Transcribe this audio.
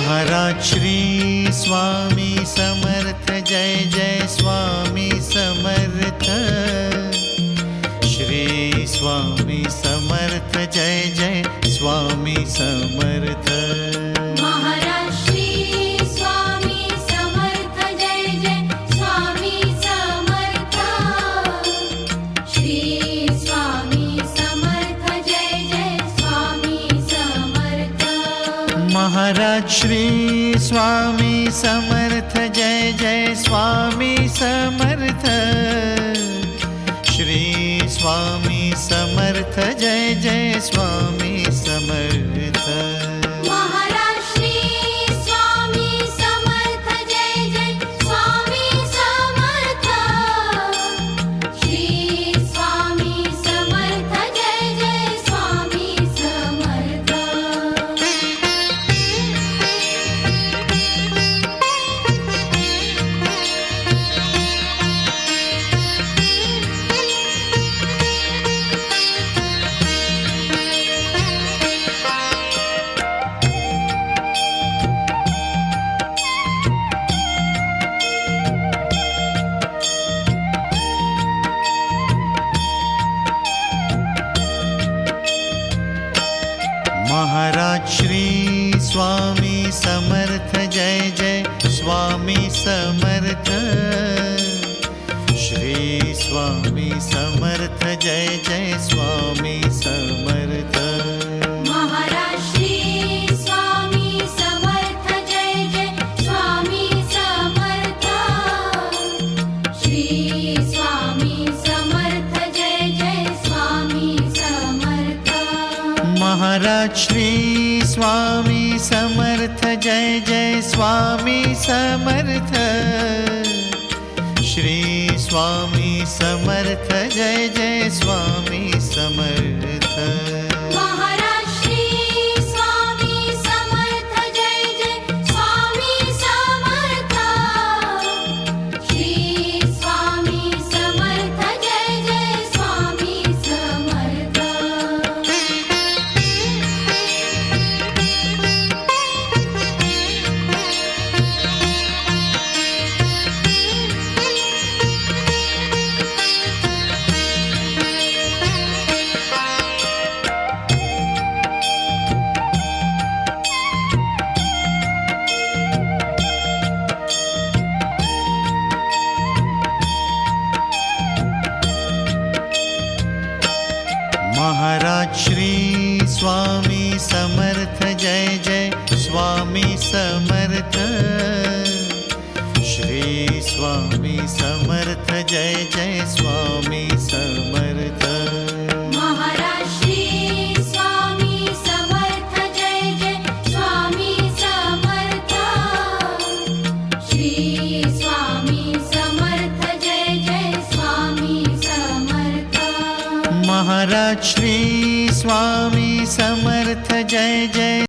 Maharaj Shri Swami Samarth, Jai Jai Swami Samarth. Shri Swami Samarth, Jai Jai Swami Samarth. Maharaj Shri Swami Samarth, Jai Jai Swami Samarth. Shri Swami Samarth, Jai Jai Swami Samarth. Maharaj Shri Swami Samarth, Jai Jai Swami Samarth. Shri Swami Samarth, Jai Jai Swami Samarth. Maharaj Shri Swami Samarth, Jai Jai Swami Samarth. Shri Swami Samarth, Jai Jai Swami Samarth. Maharaj Shri Swami Samarth, Jai Jai Swami Samarth. Shri Swami Samarth, Jai Jai Swami Samarth. Maharaj Shri Swami Samarth, Jai Jai Swami Samarth. Shri Swami Samarth, Jai Jai Swami Samarth. Maharaj Shri Swami Samarth, Jai Jai Swami Samarth. Shri Swami Samarth, Jai Jai Swami Samarth. Maharaj Shri Swami Samarth, Jai Jai Swami Samarth. Shri Swami Samarth, Jai Jai Swami Samarth. Maharaj Shri Swami Samarth, Jai Jai Swami Samarth. Shri Swami Samarth, Jai Jai Swami Samarth. Maharaj Shri Swami Samarth, Jai Jai Swami Samarth. Shri Swami Samarth, Jai Jai Swami Samarth. Maharaj Shri Swami Samarth, Jai Jai